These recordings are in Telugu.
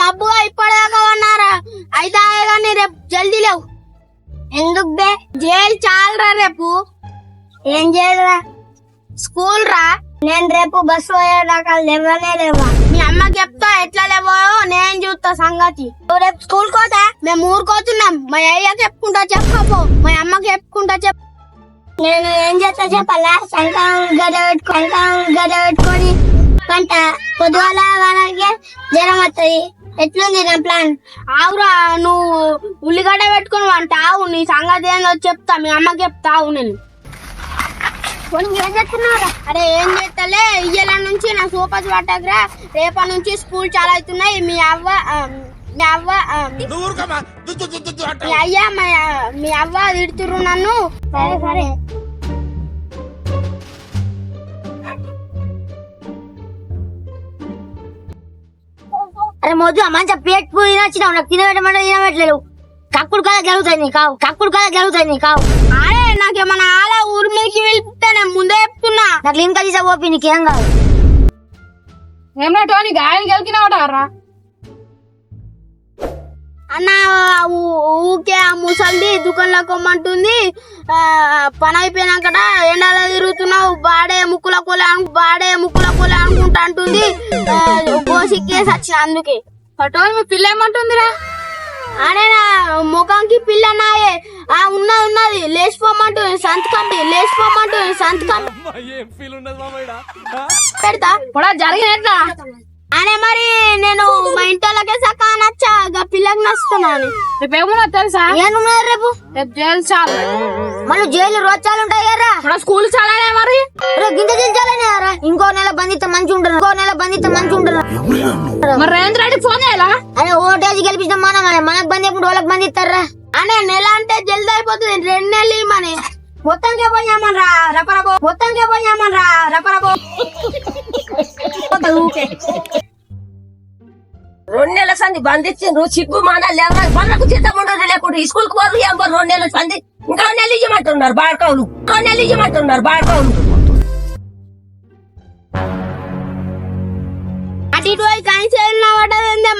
మబ్బుగా ఇప్పటిదాకా ఉన్నారా అయితే కానీ రేపు జల్దీ లేవు. ఎందుకు బే? జైలు చాలరా రేపు. ఏం చేయరా? స్కూల్ రా. నేను రేపు బస్సు పోయేదాకా లేవనే లేవా. మీ అమ్మకి చెప్తా ఎట్లా లేవో నేను చూస్తా సంగతి. రేపు స్కూల్ కోతా. మేము ఊరుకోతున్నాం. మా అయ్యకి చెప్పుకుంటా చెప్పకపో. మా అమ్మకి చెప్పుకుంటా చెప్పు. నేను ఏం చేస్తా చెప్పాలా? గడ పెట్టుకొని పంట పొద్దుగాల వాళ్ళకి జ్వరం వస్తుంది. ఎట్లుంది నా ప్లాన్? ఆవురా, నువ్వు ఉల్లిగడ్డ పెట్టుకుని వంట ఆవు. నీ సంగతి ఏందో చెప్తా. మీ అమ్మకి చెప్తా. ఆవు నేను ఏం చేస్తున్నారా? అరే ఏం చేస్తలే. ఇయ్యాల నుంచి నా సూపర్ పట్టకురా. రేపటి నుంచి స్కూల్ చాలా అవుతున్నాయి. మీ అవ్వ తిడుతుర్రు నన్ను. సరే సరే. అరే మొద్దు మంచిగా పేట్ పూరి తినొచ్చినావు. నాకు తినబెట్టమంటే తినబెట్టలేవు. కక్కుడు కళ జరుగుతుంది నీ కావు. అరే నాకేమన్నా ఆలా ఊరి మీదకి వెళ్తే నేను ముందే చెప్తున్నా. నాకు ఇంకా తీసా ఓపి నీకేం కాదు. ఏమన్నా టోనీ గాయలు గెలికినావటారా అన్న? ఊకే ఆ ముసలిది దుకాణంలో కొమ్మంటుంది. పని అయిపోయినాకట ఎండలో తిరుగుతున్నావు బాడే ముక్కుల కొలే అనుకుంటా అంటుంది. గోసిక్కేసి వచ్చిన అందుకే. టోనీ మీ పిల్ల ఏమంటుందిరా? అనే నా ముఖంకి పిల్ల నాయే. ఉన్నది లేచిపోమంటుంది. సంతకం పెడతా కూడా జరిగినట్లా అనే. మరి నేను మా ఇంట్లోకే సకా నచ్చా పిల్లకి నచ్చుతున్నాను. రేపు ఏమన్నా తెలుసా? ఏమున్నారు రేపు? రేపు జైలు చాలు. మళ్ళీ జైలు రోజు చాలు ఉంటాయి కదా. కూడా స్కూల్ చాలానే మరి. గింజ చాలనే రా. ఇంకో నెల బంధిస్తే మంచి ఉంటారు. మరి రేవంత్ రెడ్డి ఫోన్ చేయాలా? అనే ఓటేజ్ గెలిపించాం మనం. మనకు బంద్ ఎప్పుడు వాళ్ళకి బంద్ ఇస్తారా? అనే నెల అంటే జల్ది అయిపోతుంది. 2 నెలలు ఇమ్మని మొత్తంకే పోయామని రా రపరబో. ఊకే 2 నెలల సంది బంధించిండ్రు. సిగ్గు మానాలు ఎవరు పనులకు చిత్తం ఉండదు. లేకుండా స్కూల్ కు పోరు. 2 నెలల సంది ఇంకా నెల ఇవ్వమంటున్నారు బాడకవులు. అటు ఇటు పోయి కనిసేళ్ళ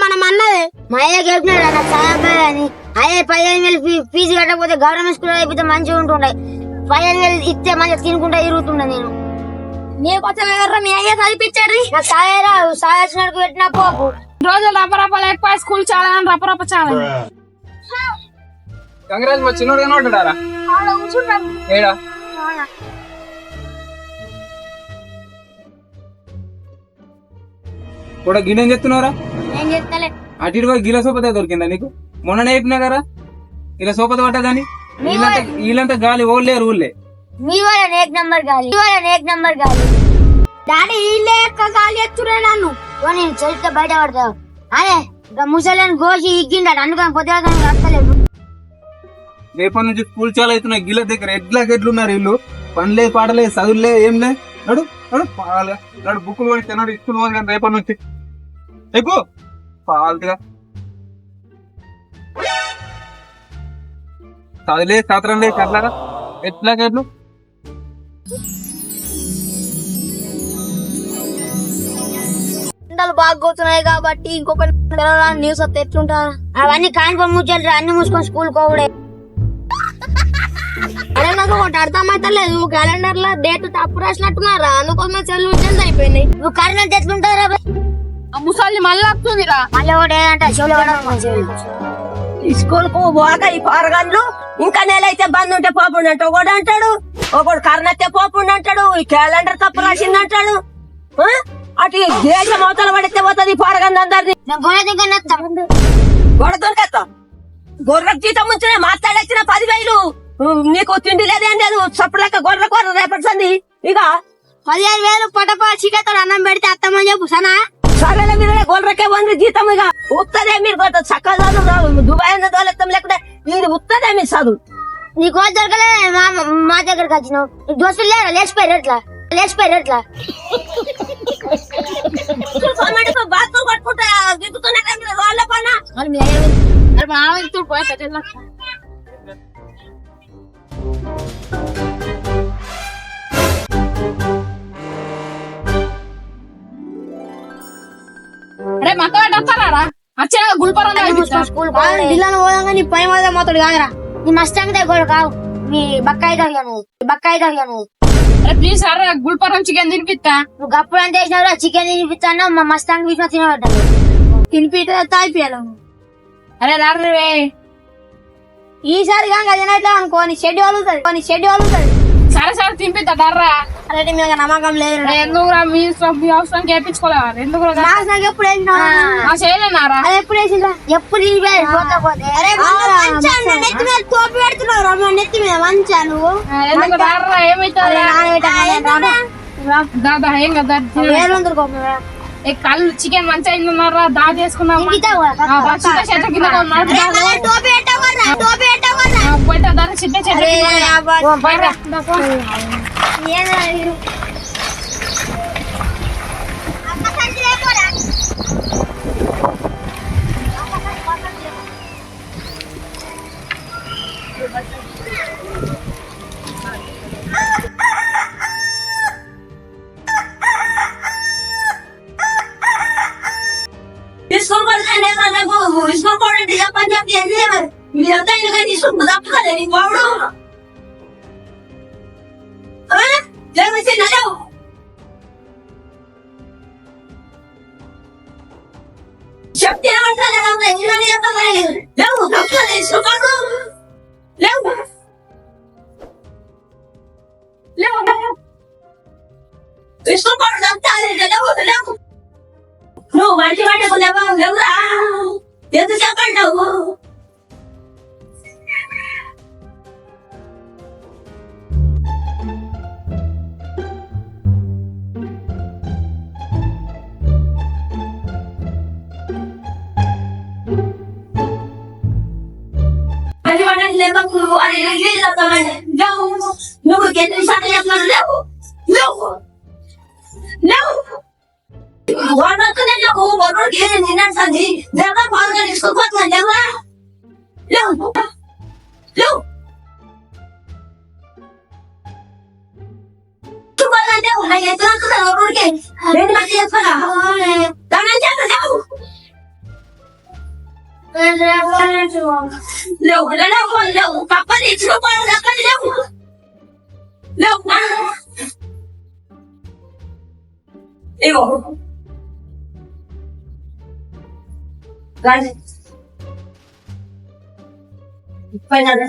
మనం అన్నది. మా అయ్య గెలిపినాడు నాకు సాయం అని. అయ్యే 15,000 ఫీజు కట్టకపోతే గవర్నమెంట్ స్కూల్ అయిపోతే మంచిగా ఉంటుండే. 15,000 ఇస్తే మంచిగా తినుకుంటా తిరుగుతుండే నేను. నీకోసం ఎవర్రా మీ అయ్య చదివించాడు. నాకు సాయరా సాయాల్సినకు పెట్టిన పోపు. రోజు రపరప లేకపోతే స్కూల్ చాలా రపరప చాలా. కంగ్రాజ్ మా చిన్నోడు కనబడ్డారా? ఏడా కూడా గిన్నెం చెప్తున్నారా? ఏం చెప్తలే. అటు ఇటు గిల సోపత దొరికిందా నీకు? మొన్ననే చెప్పినా కదా ఇలా సోపత పట్టదని. వీళ్ళంతా గాలి ఓళ్ళే రూల్లే. మీ వాళ్ళ ఏక్ నంబర్ గాలి. డాడీ వీళ్ళే గాలి ఎత్తురే నన్ను. నేను చరిత్ర బయట పడతావు. అదే ముసలిని గోసి ఇగ్గిండాడు. అందుకని పొద్దుగా వస్తలేదు. రేపటి నుంచి స్కూల్ చాలా అవుతున్నాయి. గిల దగ్గర ఎడ్లున్నారు వీళ్ళు. పనులే పాడలే చదువులే ఏంలే. నడు బుక్కులు కొని తిన్నాడు ఇస్తున్నాను కానీ రేపటి నుంచి ఎక్కువ పాలుగా చదువులే సాత్రంలే కట్లాగా ఎడ్లు. ఎండలు బాగా పోతున్నాయి కాబట్టి ఇంకొక న్యూస్ వస్తే ఎట్లుంటారు? అవన్నీ కానిపోయి ముచ్చట్లు అన్ని మూసుకొని స్కూల్ కోవడే. అరే నాకు ఒకటి అర్థమైతలేదు. క్యాలెండర్ లో డేట్ తప్పు రాసినట్టున్నారా? అందుకోసమే జల్ది అయిపోయినాయి. నువ్వు కరెంట్ ఎట్లుంటారా? ఆ ముసలి మళ్ళీ వస్తుందిరా. మళ్ళీ ఒకటి ఏదంట స్కూల్ కు పోక ఈ పారగండ్లు ఇంకా నెల అయితే బంద్ ఉంటే పోపుండంట ఒకడు అంటాడు. ఒకడు కర్ణతే పోపుండంటాడు. ఈ క్యాలెండర్ తప్పు రాసిందంటాడు. అటు దేశం అవతల పడితే పోతుంది ఈ పారగండ్ అందరినీ. గొడ దొరికేస్తా. గొర్రెకు జీతం ఉంచునే మాట్లాడేసిన 10,000. నీకు తిండి లేదేం లేదు. సప్పులెక్క గొర్రె రేపడుతుంది. ఇక 15,000 పటపా చికెన్ అన్నం పెడితే అత్తమని చెప్పు సనా. సరేలే మీరు గొర్రెకే ఉంది జీతం. ఇక ఉత్తదే మీరు చక్కగా చదువు. దుబాయ్ దోలెత్తం లేకుండా మీరు ఉత్తదే మీరు చదువు. నీకు దొరకలే మా దగ్గరకు వచ్చినావు. దోస్తులు లేరా? లేచిపోయారు ఎట్లా? బాత్రూమ్ పట్టుకుంటా దిగుతున్నా వాళ్ళ పన్నా. అరే మక్క వస్తారా? వచ్చాక గుల్పరం స్కూల్ ఢిల్లీలో పోదాం నీ పై మీద మాత్రం కాదురా నీ మస్టాంగ్ దగ్గర కావు నీ బక్కాయి తగ్గాను ప్లీజ్ సార్ గుల్పరం చికెన్ తినిపిస్తా నువ్వు గప్పుడు అంటే వేసినావు చికెన్ తినిపిస్తాను మా మస్టాంగ్ తీసుకుని తినబడ్డాను తినిపిస్తే తాగిపోయాను అరే రారే ఈసారి కానీ తినట్లే అనుకో నీ షెడ్ వదులుతుంది సరే సరే తినిపిస్తా డర్రా అరే మీద నమ్మకం లేదు ఎందుకు మీ అవసరం చేయించుకోలేవా ఎందుకు నాకు ఎప్పుడు వేసినా చేయలేనారా అది ఎప్పుడు వేసిందా ఎప్పుడు నెత్తి మీద తోపు పెడుతున్నావు నెత్తి మీద మంచా నువ్వు ఎందుకు రారా ఏమైతుంది దాదా ఏం కదా కళ్ళు చికెన్ మంచిగా అయిందన్నారా దా చేసుకున్నాం తీసుకోకూడదు చెప్పని చెప్పి మీరంతా ఎందుకంటే తీసుకుంటూ తప్పదు నీ పోవడు లేవు చెప్తే లేవు తప్పదు తీసుకోకూడదు లేవు లేవు తీసుకోకూడదు తప్పాలి లేవు లేవు నువ్వు మంచి పట్టకు లేవురా ఎందుకు చెప్పంటావు మంచి పట్టకు లేవు అని లేవు నువ్వు ఎన్ని సార్లు చెప్తున్నాడు లేవు లేవు లేవు నిన్నటి జగ పాలుగా తీసుకోపోతున్నాను లేవా లేవు లేవు రెండు మంది చెప్పరా లేవు లేవు లేవు పప్ప తీసుకోపోవాలి అక్కడ లేవు లేవు ఇగో Guys, finally,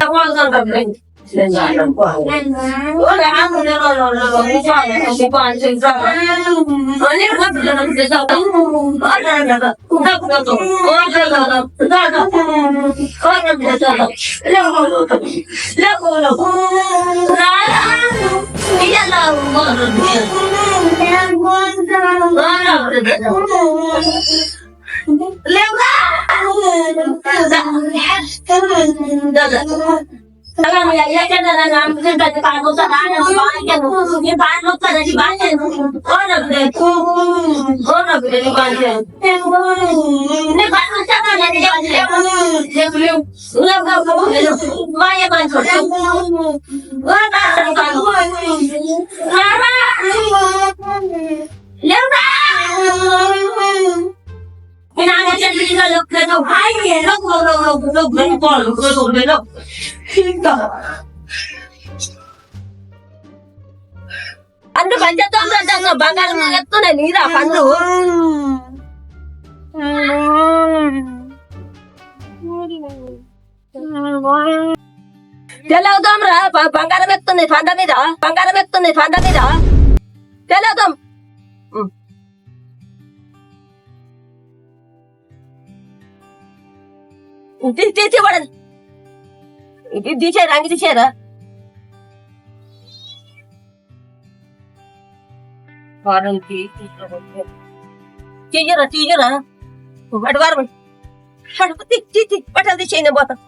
I was on the brink. Anda baca tuh ada bangga ngeliat tuh nih nira pandu. Jalan tuh amra bangga ngeliat tuh nih panda nira, bangga ngeliat tuh nih panda nira. Jalan tuh. Di waran. Di cera, di cera. Waran Tijera. What waran? Shut up, tik. What are the chain about?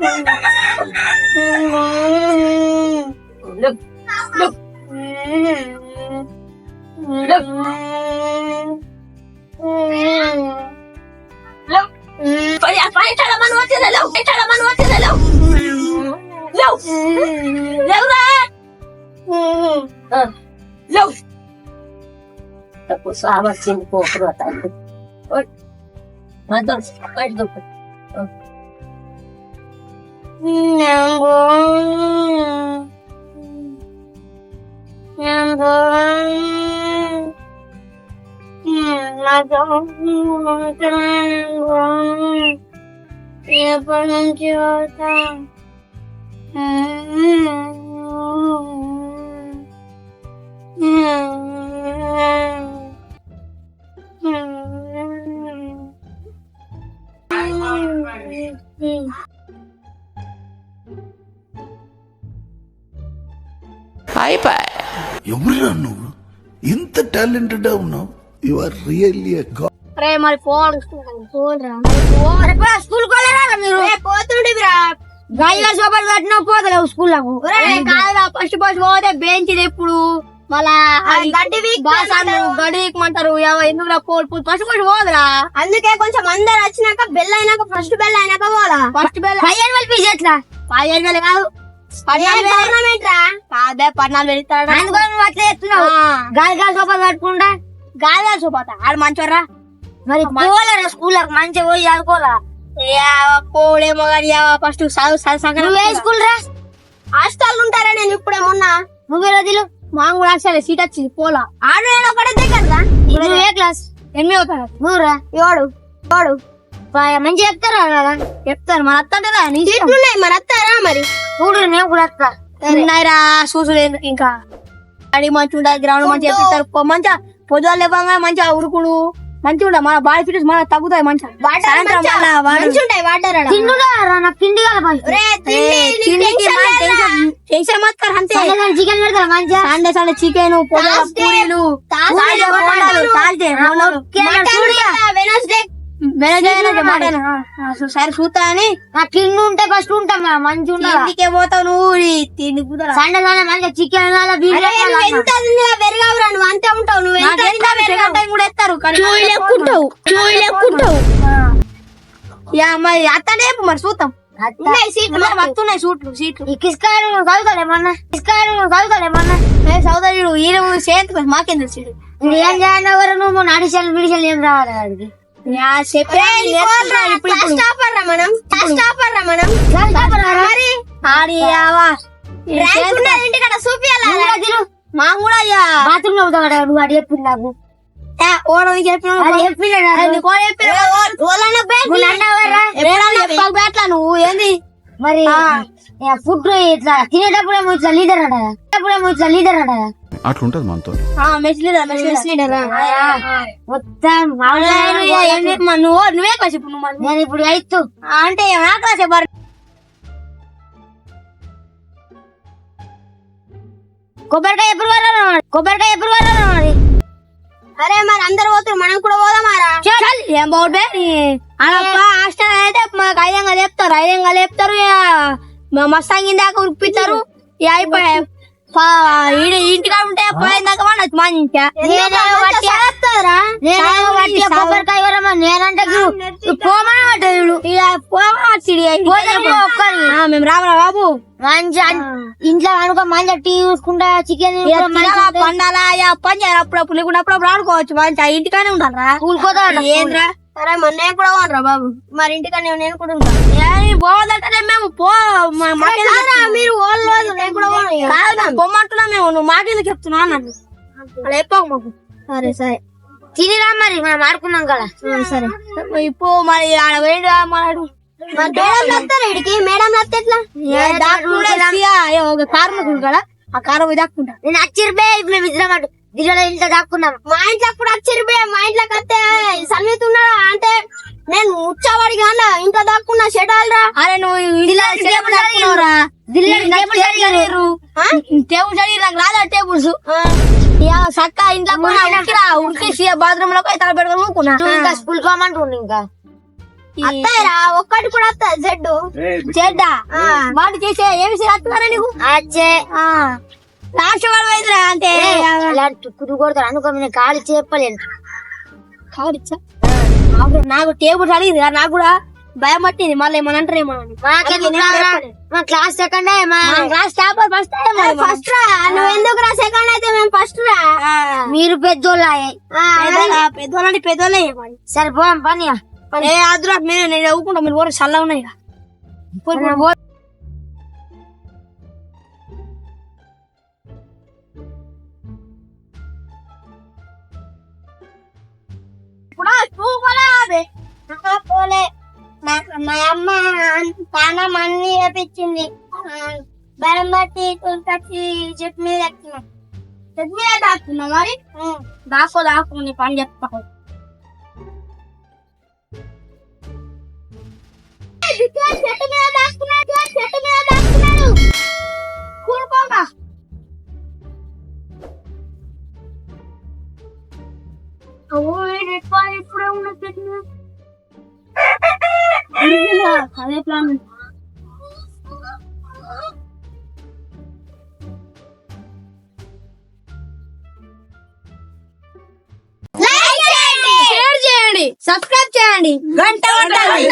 Look, look, look, look. Paitala man wati na law. Paitala man wati na law. Law. Law na. Law. Tapos awas sin ko prota. Oi. Madon, wait do. ఎవరురా నువ్వు ఇంత టాలెంటెడ్ ఉన్నావు you are really a god రే మరి ఫోన్ స్కూల్ కోలేరా మీరు పోతుండేవిరా గాలిగా సోపలు కట్టినా పోతలేవు స్కూల్ లకు కాదురా ఫస్ట్ ఫస్ట్ పోతే బెంచ్ ఎప్పుడు మళ్ళా గడిమంటారు ఎందుకు పోల్ ఫస్ట్ ఫస్ట్ పోదురా అందుకే కొంచెం అందరు వచ్చినాక బెల్ అయినాక ఫస్ట్ బెల్ అయినాక పోలా ఫస్ట్ బెల్ 5,000 ఫీజు ఎట్లా 5,000 కాదు టోర్నమెంట్ రా కాదే 14 పెడతాడు అందుకని నువ్వు అట్లా చెప్తున్నావు గాలిగా సోపలు కట్టుకుంటా గాలిగా సోపత ఆడు మంచోరా మరి పోలేరా స్కూల్ మంచిగా పోయి చదువుకోరా పోలేమో కానీ ఫస్ట్ నువ్వే స్కూల్ రా హాస్టల్ ఉంటారా నేను ఇప్పుడే మొన్న నువ్వే రోజులు మా కూడా హాస్టల్ సీట్ వచ్చింది పోలా ఆడు నేను ఒకటే దగ్గర నువ్వే క్లాస్ 8 అవుతాడు నువ్వురా ఏడు మంచిగా చెప్తారా చెప్తారు మన అత్తంటారా నీ సీట్లున్నాయి మన అత్తారా మరి చూడు నేను కూడా అత్తా ఉన్నాయిరా చూసుడు ఎందుకు ఇంకా అడి మంచిగా ఉండాలి గ్రౌండ్ మంచిగా చెప్తారు మంచిగా పొద్దుగా ఇవ్వగా మంచిగా ఉరుకుడు మంచిగా ఉండ మన బాడీ ఫిట్నెస్ మన తగ్గుతాయి మంచిగా చికెన్ పెడతారు మంచిగా సండే సండే చికెన్ పూరీలు సరే చూస్తా అని తిండి ఉంటే ఫస్ట్ ఉంటాం మంచిగా ఇంటికే పోతావు నువ్వు తిండి సండే సండే మంచిగా చికెన్ పెరగావురా నువ్వు అంతే ఉంటావు నువ్వు కూడా ఎత్తారు మరి అత్తనే మరి చూద్దాం వస్తున్నాయి సీట్లు కిస్కారు చదువుతాడేమన్నా చదువుతాడు ఈయన చేతి మాకేం తెలుసు ఏం చేయను నువ్వు నాడిషాలు బిడిషాలు ఏం రావాలి వాడికి మా కూడా బాత్రూమ్ లో నువ్వు అడి చెప్పింది నాకు నువ్వు ఏంది మరి ఫుడ్ ఇట్లా తినేటప్పుడేమో ఇట్లా లీడర్ అంట అట్లుంటది మనతో మెస్ లీడర్ మొత్తం నువ్వే కాసేపు నేను ఇప్పుడు 8 అంటే నా క్లాస్ కొబ్బరికాయ ఎప్పుడు మరి అరే మరి అందరు పోతారు మనం కూడా పోదామారా ఏం బాగుంటే హాస్టల్ అయితే మాకు 500 చెప్తారు మస్తాంగి దాకా ఉరిపిస్తారు అయిపోయాయి ఇంటికా ఉంటే పోయిందాక మంచిగా కొబ్బరికాయ నేనంటే మేము రామరా బాబు మంచిగా ఇంట్లో అనుకో మంచిగా టీవీ చూసుకుంటా చికెన్ పండాలా పని చేయాలి అప్పుడప్పుడు లేకుండా అప్పుడప్పుడు ఆడుకోవచ్చు మంచిగా ఇంటికానే ఉంటారా కూలిపోతా ఏంద్రా సరే మరి నేను కూడా పోనరా బాబు మరి ఇంటికన్నా నేను కూడా ఉంటాను పోవద్దంటే మేము మీరు నేను కూడా పొమ్మంటున్నా మేము నువ్వు మాకెందుకు చెప్తున్నా నన్ను అలా చెప్పావు మాకు సరే తినిరా మరి మనం ఆడుకున్నాం కదా సరే ఇప్పుడు మరి ఆడ వేడి మాడు మేడం ఎట్లా ఒక కారు కదా ఆ కారు పోయి దాక్కుంటా నేను అచ్చిరిపోయా ఇప్పుడు మేము ఇద్దరం అటు దిగల ఇంట్లో దాక్కున్నాం మా ఇంట్లో అప్పుడు అచ్చిరిపోయా మా ఇంట్లోకి వస్తే సన్నితున్నాడా అంటే నేను ముచ్చవాడి కాదా ఇంట్లో దాక్కున్నా షెటాలరా అరే నువ్వు టేబుల్స్ అడిగి నాకు రాదా టేబుల్స్ సక్క ఇంట్లో ఉరికేసి బాత్రూమ్ లో తల పెట్టుకుని ఊరుకున్నా ఇంకా స్కూల్ కోమంటుండు ఇంకా అత్తాయిరా ఒక్కటి కూడా వస్తుంది జడ్డు చేద్దా వాడు చేసే ఏమి చేస్తున్నారా నీకు అచ్చే లాస్ట్ వాడు పోయిందిరా అంటే తుక్కుడు కొడతారు అనుకో నేను కాలు చెప్పలేను కావచ్చా నాకు టేబుల్ అడిగింది కదా, నాకు కూడా భయం పట్టింది మళ్ళీ ఏమని అంటారేమో మా class second class topper first first రా నువ్వు ఎందుకు రా సెకండ్ అయితే మేము ఫస్ట్ రా మీరు పెద్దోళ్ళే పెద్దోళ్ళంటే పెద్దోళ్ళే సరే పోం పని ఏ అద్దురా మీరు నేను చదువుకుంటా మీరు ఊరు చల్లగా ఉన్నాయి ఇక. పోలే మా అమ్మ చాలా మంది వేపించింది బలం బట్టి తులసి చెట్టు మీద ఎక్కిన చెట్టు మీద దాక్కున్నా మరి దాకు నీ పని చెప్తా చెట్టు మీద దాక్కున్నాడు చెట్టు మీద దాక్కున్నాడు కూడుకోగా ఇప్పుడే ఉన్న చెట్టు మీద అదే ప్లాన్ లైక్ చేయండి, షేర్ చేయండి, సబ్స్క్రైబ్ చేయండి, గంట కొట్టాలి.